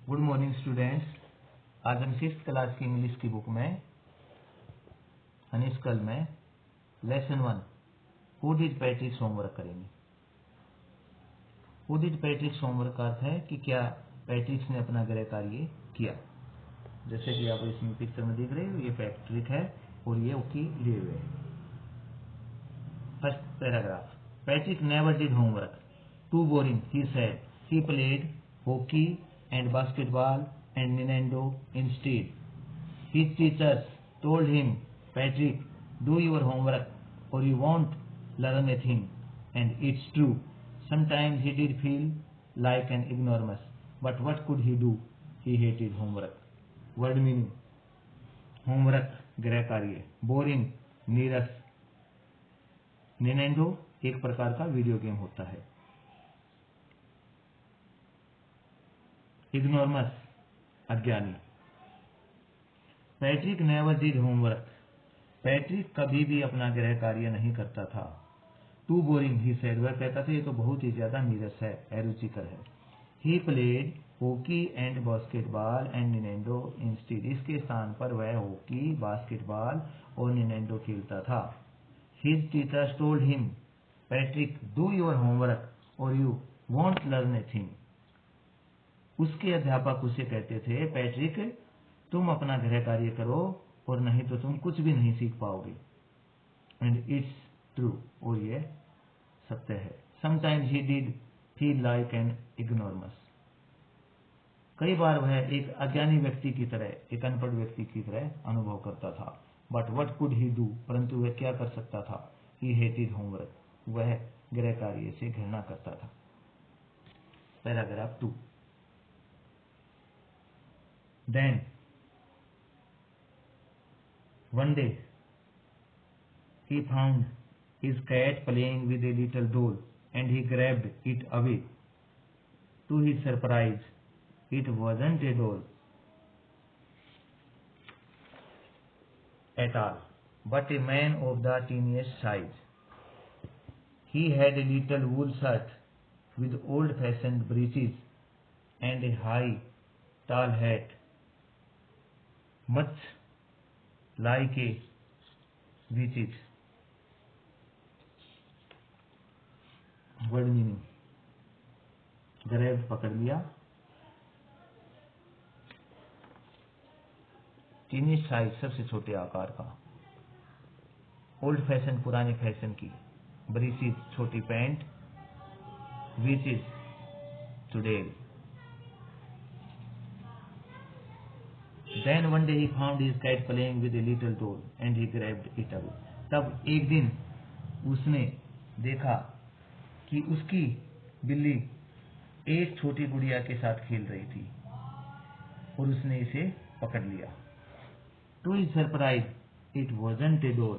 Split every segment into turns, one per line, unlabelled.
Good morning students. आज हम 6th class की इंग्लिश की बुक में हनीस्कल में लेसन 1 हु डिड पैट्रिक्स होमवर्क करेंगे। हु डिड पैट्रिक्स होमवर्क का अर्थ है कि क्या पैट्रिक्स ने अपना गृह कार्य किया। जैसे कि आप इसमें पिक्चर में देख रहे हो, ये पैट्रिक है और ये उसकी लिए हुए है। First paragraph, Patrick never did homework, too boring he said, he played hockey and basketball and Nintendo instead. His teachers told him, Patrick, do your homework or you won't learn a thing. And it's true. Sometimes he did feel like an ignoramus. But what could he do? He hated homework. Word meaning. Homework, गृह कार्य. Boring, नीरस. Nintendo एक प्रकार का video game होता है. इग्नोरमस, अज्ञानी. Patrick never did homework, Patrick कभी भी अपना गृह कार्य नहीं करता था. टू बोरिंग ही सेड, वह कहता था ये तो बहुत ही ज्यादा नीरस है, अरुचिकर है. He played hockey and basketball and Nintendo instead, इसके स्थान पर वह हॉकी, बास्केटबॉल और निनेंडो खेलता था. His teachers told him, Patrick do your homework or you won't learn a thing. उसके अध्यापक उसे कहते थे, पैट्रिक तुम अपना गृह कार्य करो और नहीं तो तुम कुछ भी नहीं सीख पाओगे. एंड इट्स ट्रू, और ये सत्य है. Sometimes he did feel like an ignoramus, कई बार वह एक अज्ञानी व्यक्ति की तरह, एक अनपढ़ व्यक्ति की तरह अनुभव करता था. But what could he do, परंतु वह क्या कर सकता था. ही हेटेड होमवर्क, वह गृह कार्य से घृणा करता था. Paragraph 2. Then, one day, he found his cat playing with a little doll and he grabbed it away. To his surprise, it wasn't a doll at all, but a man of the teenage size. He had a little wool shirt with old-fashioned breeches and a high, tall hat. Much like a witch's. Word meaning. Grab पकड़ लिया, teenage size सबसे छोटे आकार का, old fashion पुराने fashion की, ब्रीसीज छोटी pant, witches चुड़ैल. Then one day he found his cat playing with a little doll and he grabbed it away. तब एक दिन उसने देखा कि उसकी बिल्ली एक छोटी गुड़िया के साथ खेल रही थी और उसने इसे पकड़ लिया. To his surprise, it wasn't a doll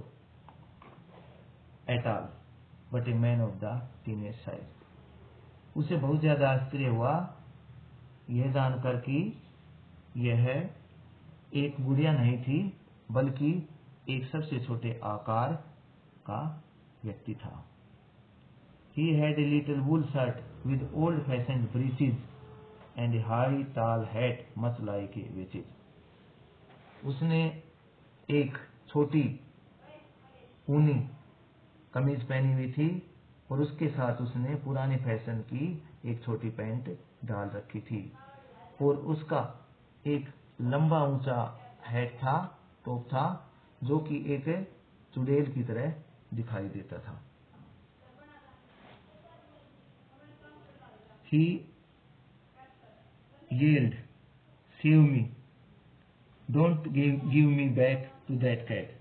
at all, but a man of the teenage size. उसे बहुत ज्यादा आश्चर्य हुआ यह जानकर कि यह एक गुड़िया नहीं थी, बल्कि एक सबसे छोटे आकार का व्यक्ति था. He had a little wool shirt with old-fashioned breeches and a high, tall hat, much like a witch's. उसने एक छोटी ऊनी कमीज पहनी हुई थी और उसके साथ उसने पुराने फैशन की एक छोटी पैंट डाल रखी थी और उसका एक लंबा ऊंचा हैट था, टोप था, जो कि एक चुड़ैल की तरह दिखाई देता था. He yelled, "Save me! Don't give me back to that cat.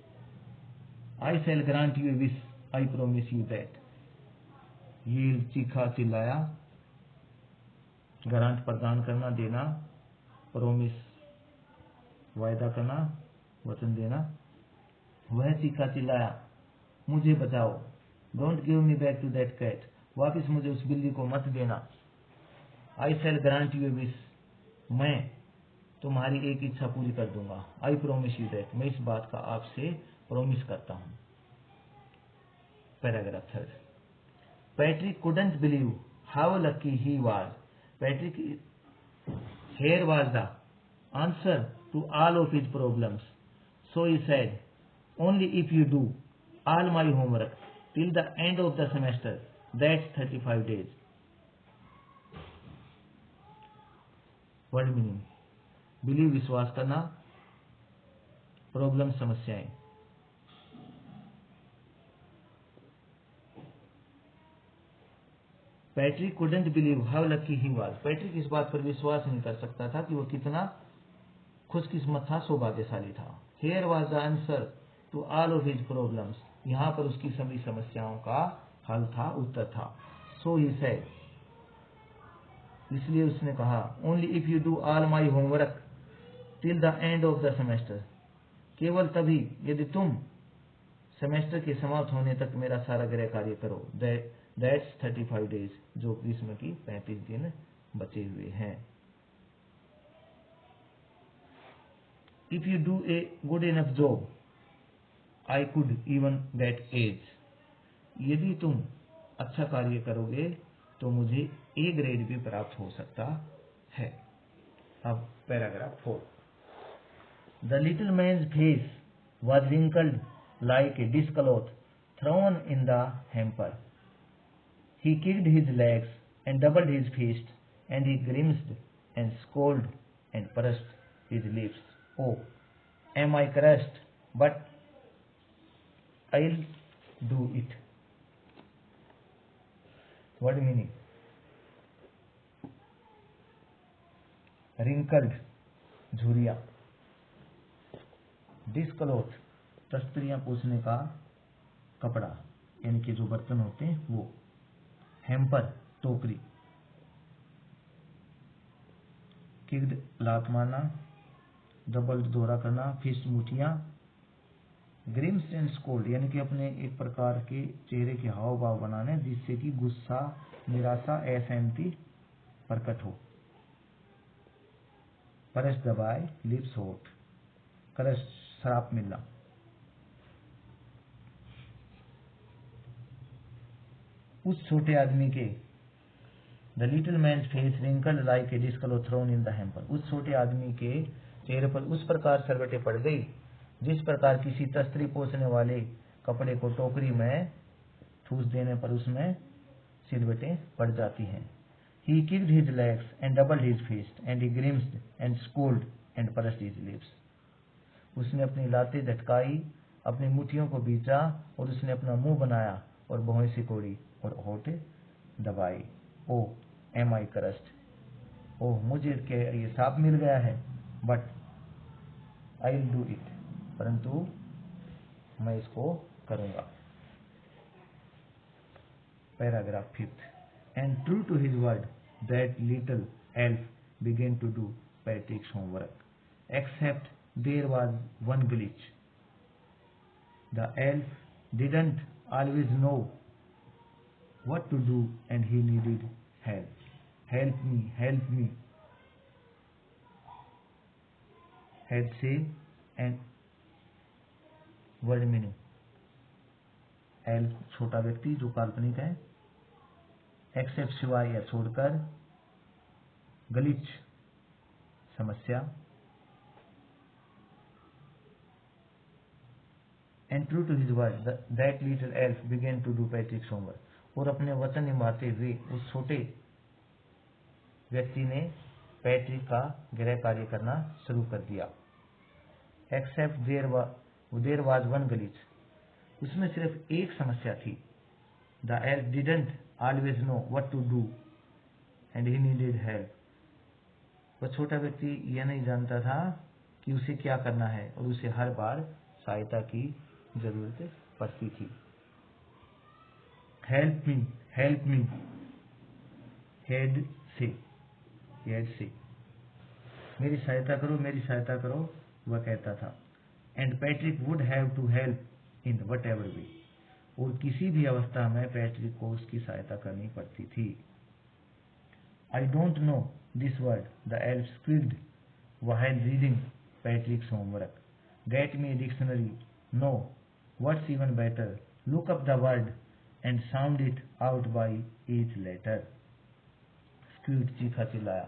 I shall grant you a wish. I promise you that." Yell चीखा, चिल्लाया, ग्रांट प्रदान करना, देना, प्रोमिस वायदा करना, वचन देना. वह चीखा चिल्लाया, मुझे बचाओ. Don't give me back to that cat, वापिस मुझे उस बिल्ली को मत देना. I shall grant you a wish, मैं तुम्हारी एक इच्छा पूरी कर दूंगा. आई प्रोमिस यू दैट, मैं इस बात का आपसे प्रोमिस करता हूं. Paragraph 3. Patrick couldn't believe how lucky he was, Patrick Here was the answer to all of his problems. So he said, only if you do all my homework till the end of the semester, that's 35 days. Word meaning, believe विश्वास करना, problem समस्याएं। Patrick couldn't believe how lucky he was. Patrick इस बात पर विश्वास नहीं कर सकता था कि वो कितना खुशकिस्मत था, सौभाग्यशाली था। Here was the answer to all of his problems. यहाँ पर उसकी सभी समस्याओं का हल था, उत्तर था। So he said, इसलिए उसने कहा, only if you do all my homework till the end of the semester. केवल तभी यदि तुम सेमेस्टर के समाप्त होने तक मेरा सारा गृह कार्य करो। That's 35 days, जो ग्रीष्म की 35 दिन बचे हुए हैं। If you do a good enough job, I could even get A's. यदि तुम अच्छा कार्य करोगे तो मुझे ए ग्रेड भी प्राप्त हो सकता है। अब paragraph 4। The little man's face was wrinkled like a dishcloth thrown in the hamper. He kicked his legs and doubled his fists, and he grimaced and scolded and pursed his lips. Oh, am I crushed? But I'll do it. Word meaning. Wrinkled, झुर्रियां। डिस्कलोथ, तस्तरियां पोंछने का कपड़ा, यानी कि जो बर्तन होते हैं वो। Hamper, टोकरी। किक्ड, लात मारना। डबल्ड, दोहरा करना। फिस्ट, मुठियां। ग्रिम्स एंड स्कोल्ड, यानी कि अपने एक प्रकार के चेहरे के हाव भाव बनाने जिससे कि गुस्सा, निराशा, असहमति प्रकट हो। परस, दबाए। लिप्स, होठ। करस, श्राप मिलना। उस छोटे आदमी के the little man's face wrinkled like a dishcloth thrown in the hamper. उस छोटे आदमी के चेहरे पर उस प्रकार सरवटें पड़ गई जिस प्रकार किसी तस्तरी पोंछने वाले कपड़े को टोकरी में ठूस देने पर उसमें सिलवटें पड़ जाती हैं। He kicked his legs and doubled his fist, and he grimaced and scolded and pursed his lips. उसने अपनी लातें झटकाई, अपनी मुट्ठियों को बीचा और उसने अपना मुंह बनाया और भौहें सिकोड़ी और होठ दबाए। ओ एम आई क्रस्ट, ओह मुझे ये सांप मिल गया है। But I will do it, परंतु मैं इसको करूंगा। Paragraph 5। And true to his word that little elf began to do Patrick's homework, except there was one glitch. The elf didn't always know what to do and he needed help. Help me, help me, had said, and word meaning. Elf, छोटा व्यक्ति जो काल्पनिक है। Accept, सिवाय या छोड़कर। Glitch, समस्या। And true to his word that little elf began to do Patrick's homework, और अपने वचन निभाते हुए उस छोटे व्यक्ति ने पैट्रिक का गृह कार्य करना शुरू कर दिया। Except there was one glitch, उसमें सिर्फ एक समस्या थी। The elf didn't always know what to do and he needed help, वह छोटा व्यक्ति यह नहीं जानता था कि उसे क्या करना है और उसे हर बार सहायता की जरूरत पड़ती थी। हेल्प मी, हेड से, मेरी सहायता करो, मेरी सहायता करो, वह कहता था। And Patrick would have to help in whatever way, और किसी भी अवस्था में पैट्रिक को उसकी सहायता करनी पड़ती थी। I don't know this word, the elf squealed while reading Patrick's homework, get me a dictionary, no, what's even better, look up the word and sound it out by each letter. Squealed, चीखा चिल्लाया।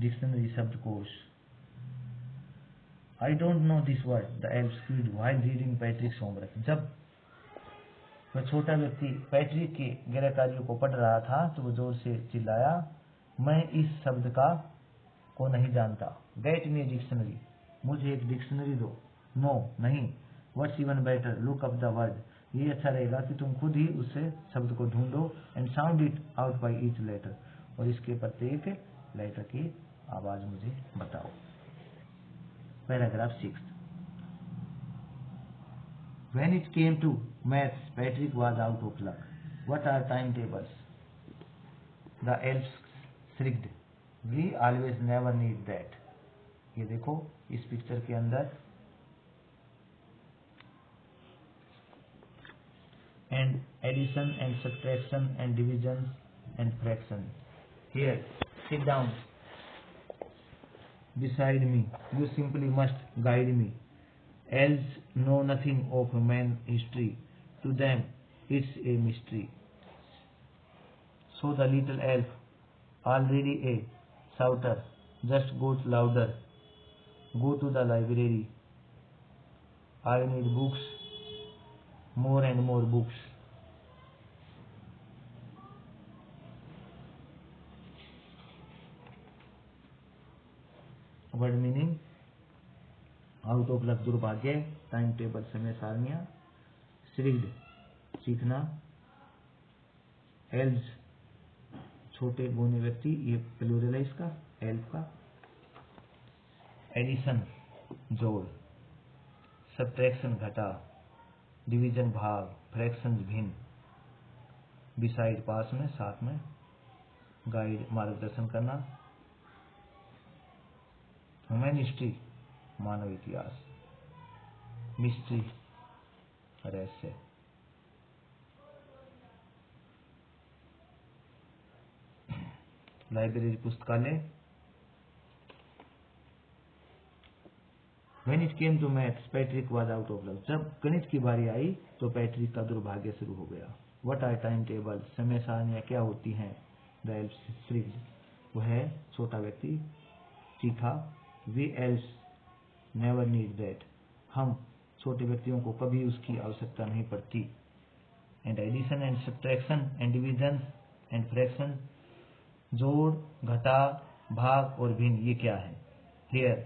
Dictionary शब्दकोश। I don't know this word, the elf screed while reading Patrick's homework. जब वह छोटा व्यक्ति Patrick के गृह कार्यों को पढ़ रहा था तो वो जोर से चिल्लाया, मैं इस शब्द को नहीं जानता। गेट मी डिक्शनरी, मुझे एक डिक्शनरी दो। नो, नहीं। What's even better, look up the word, ये अच्छा रहेगा कि तुम खुद ही उससे शब्द को ढूंढो। And sound it out by each letter, और इसके प्रत्येक लेटर की आवाज मुझे बताओ। Paragraph 6। When it came to maths, Patrick was out of luck. What are timetables? The elf shrieked. We always never need that. ये देखो इस पिक्चर के अंदर and addition and subtraction and division and fraction. Here, sit down beside me. You simply must guide me. Elves know nothing of human history. To them, it's a mystery. So the little elf, already a shouter, just got louder. Go to the library. I need books, more and more books. Word meaning: out of luck दुर्भाग्य, time table समय सारनियां, श्रिग्ड सीखना, elves छोटे बोने व्यक्ति, ये plural है इसका, elf का, एडिशन जोड़, सब्ट्रैक्शन घटा, डिवीजन भाग, फ्रैक्शन भिन्न, बिसाइड पास में साथ में, गाइड मार्गदर्शन करना, ह्यूमन हिस्ट्री मानव इतिहास, मिस्ट्री रहस्य। लाइब्रेरी पुस्तकालय। When it came to maths, Patrick was out of luck. जब गणित की बारी आई तो पैट्रिक का दुर्भाग्य शुरू हो गया। What are timetables? समय सारनियां क्या होती हैं? The elf shrieked. वह छोटा व्यक्ति चीखा, We elves never need that. हम छोटे व्यक्तियों को कभी उसकी आवश्यकता नहीं पड़ती। And addition and subtraction and division and fraction, जोड़, घटा, भाग और भिन्न, ये क्या है? Here,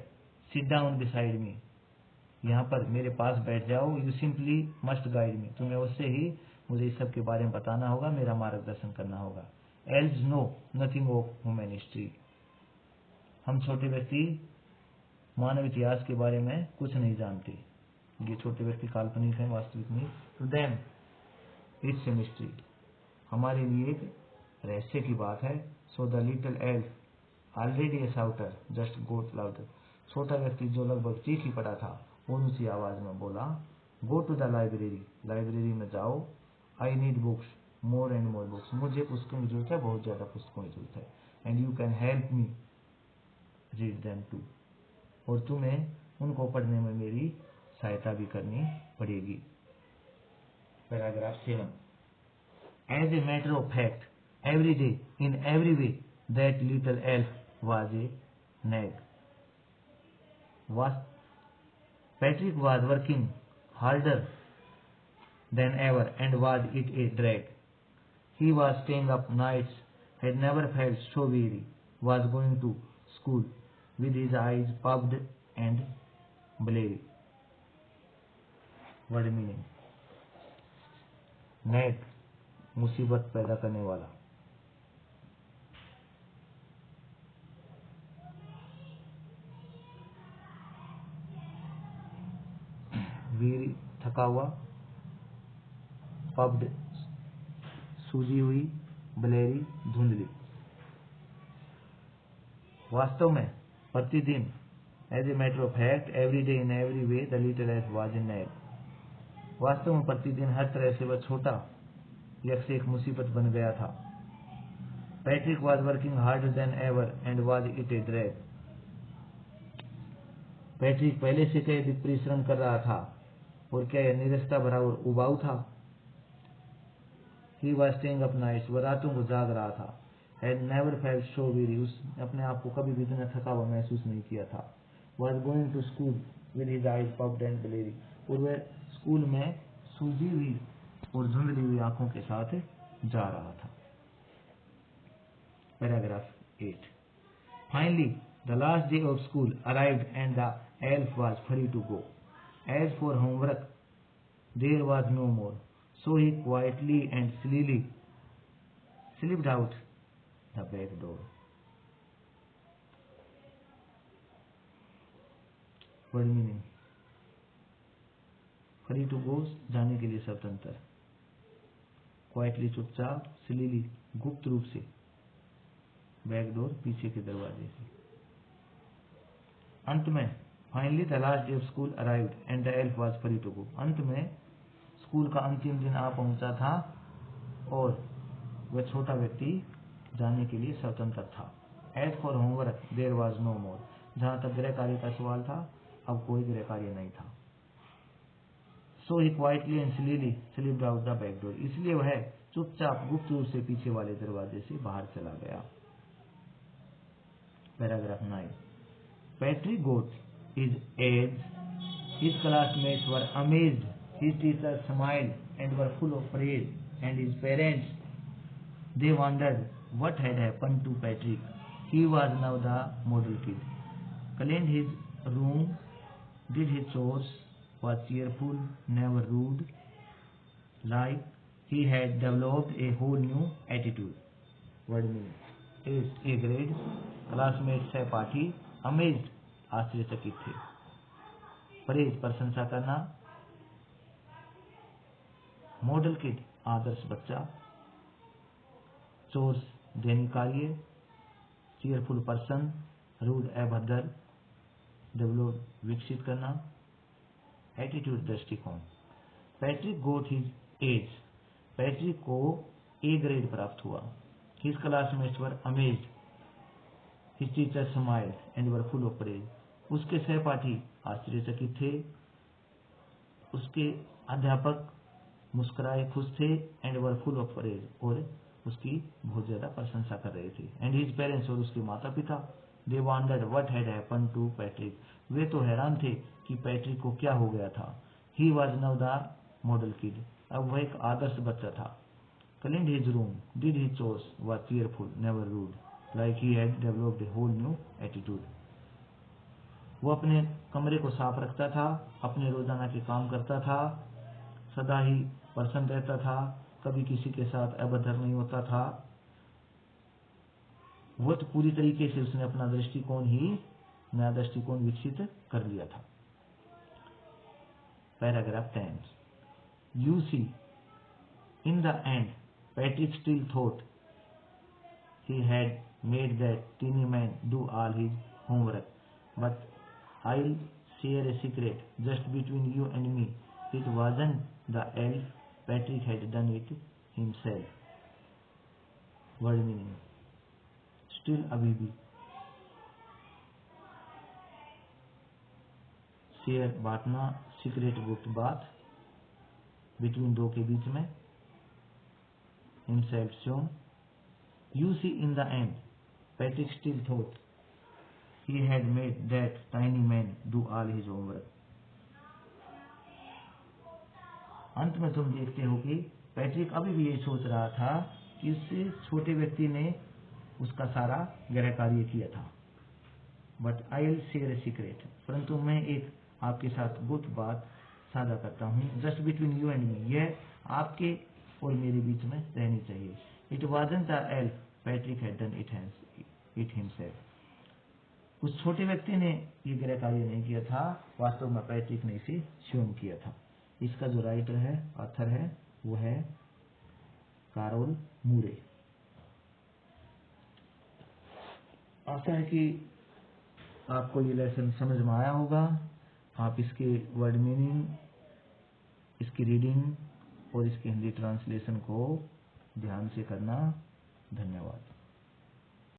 sit down beside me. यहाँ पर मेरे पास बैठ जाओ। You simply must guide me. तुम्हें उससे ही मुझे इस सब के बारे में बताना होगा, मेरा मार्गदर्शन करना होगा। Elves know nothing of human history. हम छोटे व्यक्ति मानव इतिहास के बारे में कुछ नहीं जानते। ये छोटे व्यक्ति काल्पनिक हैं, वास्तविक नहीं। To them, it's a mystery. हमारे लिए एक रहस्य की बात है। So the little elf, already a shouter, just got louder. छोटा व्यक्ति जो लगभग चीख ही पड़ा था, वो ऊंची आवाज में बोला, Go to the library. Library में जाओ। I need books, more and more books. मुझे पुस्तकों की जरूरत है, बहुत ज्यादा पुस्तकों की जरूरत है। And you can help me read them too. और तुम्हें उनको पढ़ने में मेरी सहायता भी करनी पड़ेगी। Paragraph 7। As a matter of fact, every day, in every way, that little elf was a nag. Patrick was working harder than ever and was it a drag. He was staying up nights, had never felt so weary, was going to school with his eyes puffed and bleary. Word meaning: nag, मुसीबत पैदा करने वाला। वीरी थका हुआ, पब्ड सूजी हुई, ब्लेरी धुंधली। वास्तव में प्रतिदिन, as a matter of fact, every day in every way the little elf was a nag. वास्तव में प्रतिदिन हर तरह से वह छोटा यक्ष एक मुसीबत बन गया था। Patrick was working harder than ever and was it A drag. Patrick पहले से कई अधिक परिश्रम कर रहा था और क्या यह निरस्ता भरा और उबाऊ था। He was staying up nights, वह रातों को जाग रहा था। Had never felt so very, उसने अपने आप को कभी भी इतना थका हुआ महसूस नहीं किया था। Was going to school with his eyes puffed and bleary, और वह स्कूल में सूजी हुई और धुंधली हुई आंखों के साथ जा रहा था। Paragraph 8। Finally the last day of school arrived and the elf was free to go. As for homework, there was no more, so he quietly and slowly slipped out the back door. Word meaning: free to go, जाने के लिए स्वतंत्र, quietly चुपचाप, slowly गुप्त रूप से, back door पीछे के दरवाजे से। अंत में finally the last day of school arrived and the elf was free to go, अंत में स्कूल का अंतिम दिन आ पहुंचा था और वह छोटा व्यक्ति जाने के लिए स्वतंत्र था। As for homework there was no more, जहां तक गृह कार्य का सवाल था अब कोई गृह कार्य नहीं था। So he quietly and slyly slipped out the back door, इसलिए वह चुपचाप गुप्त रूप से पीछे वाले दरवाजे से बाहर चला गया। Paragraph 9। Patrick got his A's. His classmates were amazed. His teachers smiled and were full of praise. And his parents, they wondered what had happened to Patrick. He was now the model kid. Cleaned his room, did his chores, was cheerful, never rude. Like he had developed a whole new attitude. Word meaning: A grade, classmates सहपाठी, amazed आश्चर्यचकित थे, praise प्रशंसा करना, model kid आदर्श बच्चा, chores दैनिक कार्य, cheerful person rude अभद्र, develop विकसित करना, एटीट्यूड दृष्टिकोण। पैट्रिक गोट हिज एज, पैट्रिक को ए ग्रेड प्राप्त हुआ। His classmates were amazed, His teachers smiled and were full of praise. उसके सहपाठी आश्चर्यचकित थे, उसके अध्यापक मुस्कुराए खुश थे, and were full of praise, और उसकी बहुत ज्यादा प्रशंसा कर रहे थे। And his parents, और उसके माता पिता, they wondered what had happened to Patrick. वे तो हैरान थे कि पैट्रिक को क्या हो गया था। He was now the model kid. अब वह एक आदर्श बच्चा था। Cleaned his room, did his chores, was cheerful, never rude. Like he had developed a whole new attitude. वो अपने कमरे को साफ रखता था, अपने रोजाना के काम करता था, सदा ही प्रसन्न रहता था, कभी किसी के साथ अभद्र नहीं होता था। वो तो पूरी तरीके से उसने अपना नया दृष्टिकोण विकसित कर लिया था। Paragraph 10। You see, in the end, Patrick still thought he had made that teeny man do all his homework. But I'll share a secret just between you and me. It wasn't the elf. Patrick had done it himself. Word meaning: still अभी भी, share बांटना, secret गुप्त बात, between दो के बीच में, himself स्वयं। You see, in the end, Patrick still thought he had made that tiny man do all his homework. अंत में तुम देखते हो कि पैट्रिक अभी भी ये सोच रहा था कि उससे छोटे व्यक्ति ने उसका सारा गृह कार्य किया था। But I will share a secret, परंतु मैं एक आपके साथ गुप्त बात साझा करता हूँ। Just between you and me, यह आपके और मेरे बीच में रहनी चाहिए। It wasn't the elf, Patrick had done it himself. उस छोटे व्यक्ति ने ये गृह कार्य नहीं किया था, वास्तव में पैट्रिक ने इसे स्वयं किया था। इसका जो राइटर है, ऑथर है, वो है कार्ल मूरे। आशा है कि आपको ये लेसन समझ में आया होगा। आप इसके वर्ड मीनिंग, इसकी रीडिंग और इसके हिंदी ट्रांसलेशन को ध्यान से करना। धन्यवाद।